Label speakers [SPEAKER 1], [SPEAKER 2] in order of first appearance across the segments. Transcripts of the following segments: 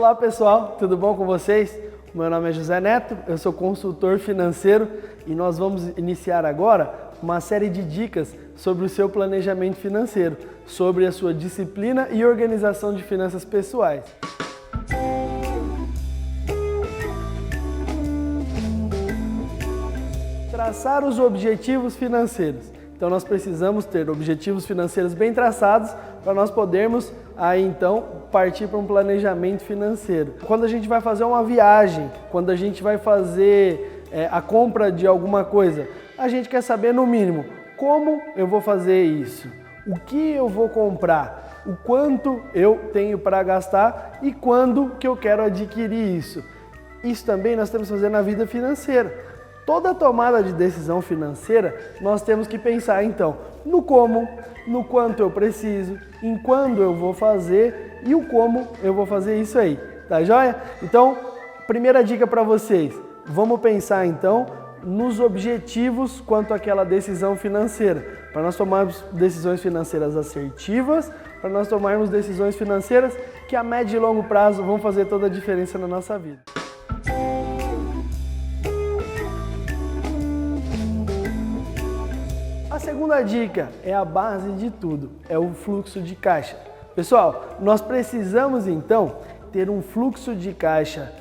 [SPEAKER 1] Olá pessoal, tudo bom com vocês? Meu nome é José Neto, eu sou consultor financeiro e nós vamos iniciar agora uma série de dicas sobre o seu planejamento financeiro, sobre a sua disciplina e organização de finanças pessoais. Traçar os objetivos financeiros. Então nós precisamos ter objetivos financeiros bem traçados para nós podermos aí então partir para um planejamento financeiro. Quando a gente vai fazer uma viagem, quando a gente vai fazer a compra de alguma coisa, a gente quer saber no mínimo como eu vou fazer isso, o que eu vou comprar, o quanto eu tenho para gastar e quando que eu quero adquirir isso. Isso também nós temos que fazer na vida financeira. Toda tomada de decisão financeira, nós temos que pensar então no como, no quanto eu preciso, em quando eu vou fazer e o como eu vou fazer isso aí, tá joia? Então, primeira dica para vocês, vamos pensar então nos objetivos quanto àquela decisão financeira, para nós tomarmos decisões financeiras assertivas, para nós tomarmos decisões financeiras que a médio e longo prazo vão fazer toda a diferença na nossa vida. A segunda dica é a base de tudo, é o fluxo de caixa. Pessoal, nós precisamos então ter um fluxo de caixa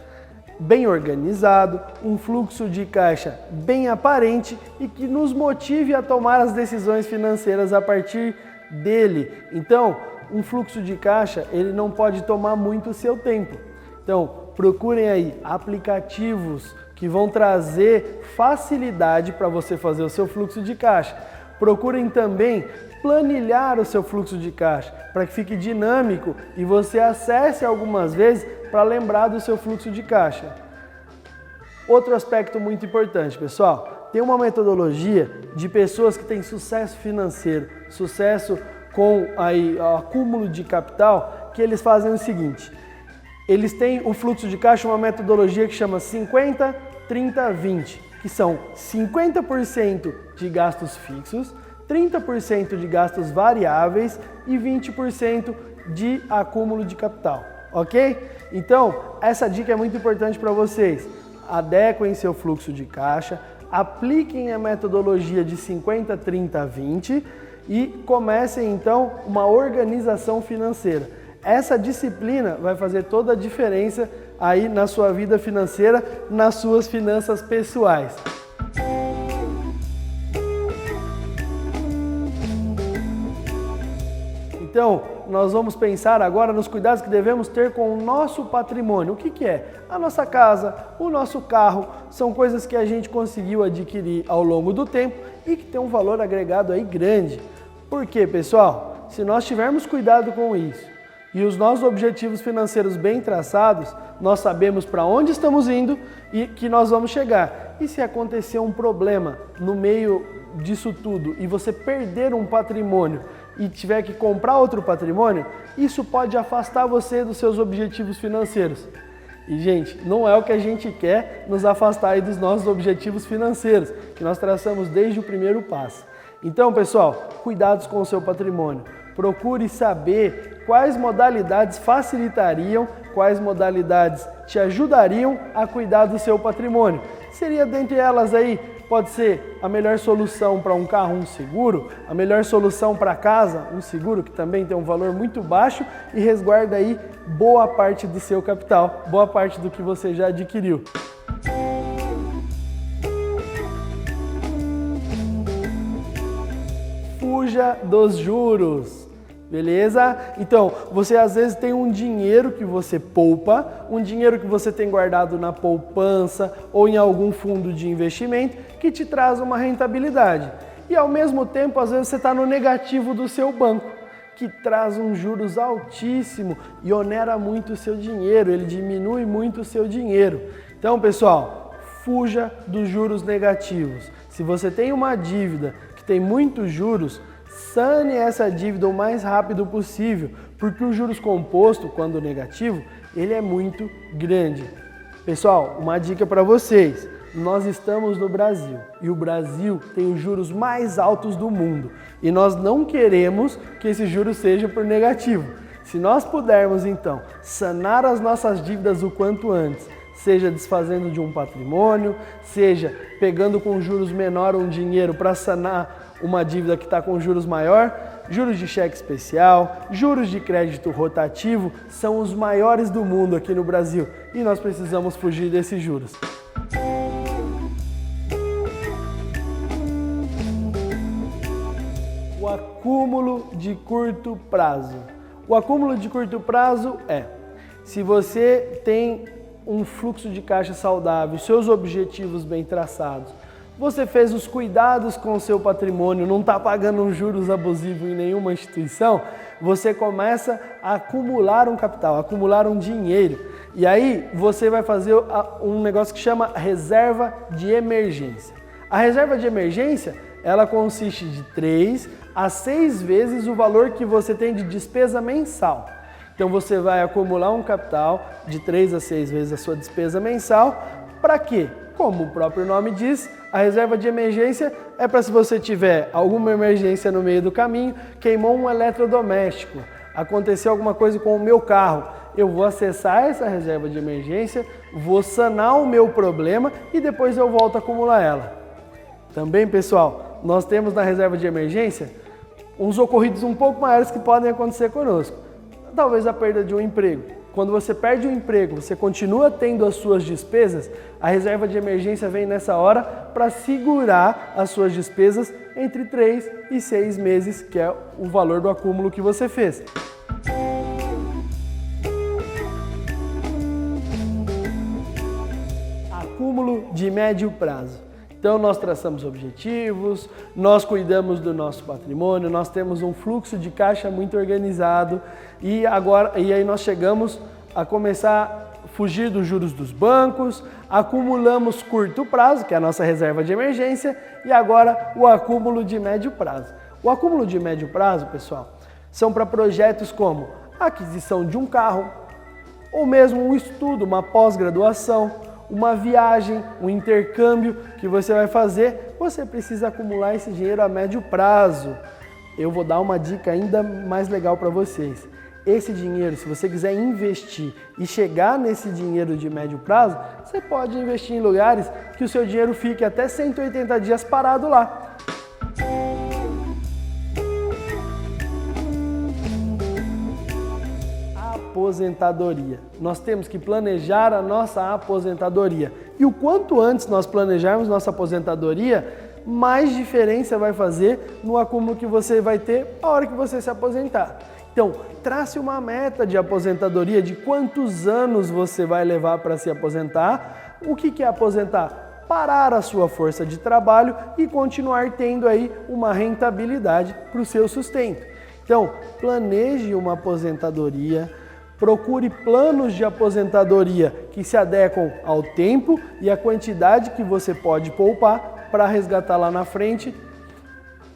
[SPEAKER 1] bem organizado, um fluxo de caixa bem aparente e que nos motive a tomar as decisões financeiras a partir dele. Então, um fluxo de caixa, ele não pode tomar muito o seu tempo. Então, procurem aí aplicativos que vão trazer facilidade para você fazer o seu fluxo de caixa. Procurem também planilhar o seu fluxo de caixa para que fique dinâmico e você acesse algumas vezes para lembrar do seu fluxo de caixa. Outro aspecto muito importante, pessoal, tem uma metodologia de pessoas que têm sucesso financeiro, sucesso com o acúmulo de capital, que eles fazem o seguinte, eles têm o fluxo de caixa, uma metodologia que chama 50, 30, 20. Que são 50% de gastos fixos, 30% de gastos variáveis e 20% de acúmulo de capital, ok? Então, essa dica é muito importante para vocês. Adequem seu fluxo de caixa, apliquem a metodologia de 50, 30, 20 e comecem então uma organização financeira. Essa disciplina vai fazer toda a diferença aí na sua vida financeira, nas suas finanças pessoais. Então, nós vamos pensar agora nos cuidados que devemos ter com o nosso patrimônio. O que é? A nossa casa, o nosso carro, são coisas que a gente conseguiu adquirir ao longo do tempo e que tem um valor agregado aí grande. Por quê, pessoal? Se nós tivermos cuidado com isso, e os nossos objetivos financeiros bem traçados, nós sabemos para onde estamos indo e que nós vamos chegar. E se acontecer um problema no meio disso tudo e você perder um patrimônio e tiver que comprar outro patrimônio, isso pode afastar você dos seus objetivos financeiros. E, gente, não é o que a gente quer nos afastar aí dos nossos objetivos financeiros, que nós traçamos desde o primeiro passo. Então, pessoal, cuidados com o seu patrimônio. Procure saber quais modalidades facilitariam, quais modalidades te ajudariam a cuidar do seu patrimônio. Seria dentre elas aí, pode ser a melhor solução para um carro, um seguro, a melhor solução para casa, um seguro que também tem um valor muito baixo e resguarda aí boa parte do seu capital, boa parte do que você já adquiriu. Fuja dos juros. Beleza? Então, você às vezes tem um dinheiro que você poupa, um dinheiro que você tem guardado na poupança ou em algum fundo de investimento que te traz uma rentabilidade. E ao mesmo tempo, às vezes você está no negativo do seu banco, que traz um juros altíssimo e onera muito o seu dinheiro, ele diminui muito o seu dinheiro. Então, pessoal, fuja dos juros negativos. Se você tem uma dívida que tem muitos juros, sane essa dívida o mais rápido possível, porque o juros composto, quando negativo, ele é muito grande. Pessoal, uma dica para vocês, nós estamos no Brasil e o Brasil tem os juros mais altos do mundo e nós não queremos que esse juros seja por negativo. Se nós pudermos, então, sanar as nossas dívidas o quanto antes, seja desfazendo de um patrimônio, seja pegando com juros menor um dinheiro para sanar uma dívida que está com juros maior, juros de cheque especial, juros de crédito rotativo são os maiores do mundo aqui no Brasil e nós precisamos fugir desses juros. O acúmulo de curto prazo. O acúmulo de curto prazo é, se você tem um fluxo de caixa saudável, seus objetivos bem traçados, você fez os cuidados com o seu patrimônio, não está pagando juros abusivos em nenhuma instituição, você começa a acumular um capital, acumular um dinheiro. E aí você vai fazer um negócio que chama reserva de emergência. A reserva de emergência, ela consiste de 3 a 6 vezes o valor que você tem de despesa mensal. Então você vai acumular um capital de 3 a 6 vezes a sua despesa mensal. Para quê? Como o próprio nome diz, a reserva de emergência é para se você tiver alguma emergência no meio do caminho, queimou um eletrodoméstico, aconteceu alguma coisa com o meu carro, eu vou acessar essa reserva de emergência, vou sanar o meu problema e depois eu volto a acumular ela. Também, pessoal, nós temos na reserva de emergência uns ocorridos um pouco maiores que podem acontecer conosco. Talvez a perda de um emprego. Quando você perde o emprego, você continua tendo as suas despesas, a reserva de emergência vem nessa hora para segurar as suas despesas entre 3 e 6 meses, que é o valor do acúmulo que você fez. Acúmulo de médio prazo. Então nós traçamos objetivos, nós cuidamos do nosso patrimônio, nós temos um fluxo de caixa muito organizado e aí nós chegamos a começar a fugir dos juros dos bancos, acumulamos curto prazo, que é a nossa reserva de emergência, e agora o acúmulo de médio prazo. O acúmulo de médio prazo, pessoal, são para projetos como a aquisição de um carro, ou mesmo um estudo, uma pós-graduação, uma viagem, um intercâmbio que você vai fazer, você precisa acumular esse dinheiro a médio prazo. Eu vou dar uma dica ainda mais legal para vocês. Esse dinheiro, se você quiser investir e chegar nesse dinheiro de médio prazo, você pode investir em lugares que o seu dinheiro fique até 180 dias parado lá. Aposentadoria. Nós temos que planejar a nossa aposentadoria. E o quanto antes nós planejarmos nossa aposentadoria, mais diferença vai fazer no acúmulo que você vai ter a hora que você se aposentar. Então, trace uma meta de aposentadoria, de quantos anos você vai levar para se aposentar. O que é aposentar? Parar a sua força de trabalho e continuar tendo aí uma rentabilidade para o seu sustento. Então, planeje uma aposentadoria, procure planos de aposentadoria que se adequam ao tempo e à quantidade que você pode poupar para resgatar lá na frente.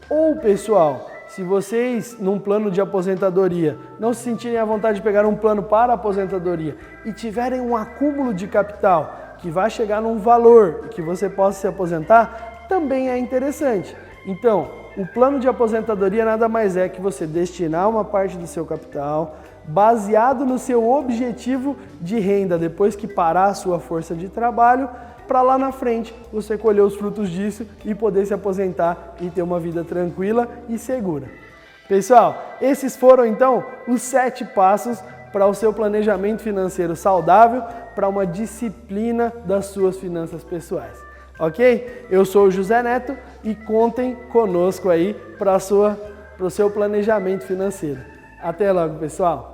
[SPEAKER 1] Ou, pessoal, se vocês, num plano de aposentadoria, não se sentirem à vontade de pegar um plano para a aposentadoria e tiverem um acúmulo de capital que vai chegar num valor que você possa se aposentar, também é interessante. Então, o plano de aposentadoria nada mais é que você destinar uma parte do seu capital baseado no seu objetivo de renda depois que parar a sua força de trabalho, para lá na frente você colher os frutos disso e poder se aposentar e ter uma vida tranquila e segura. Pessoal, esses foram então os 7 passos para o seu planejamento financeiro saudável, para uma disciplina das suas finanças pessoais. Ok? Eu sou o José Neto e contem conosco aí para o seu planejamento financeiro. Até logo, pessoal!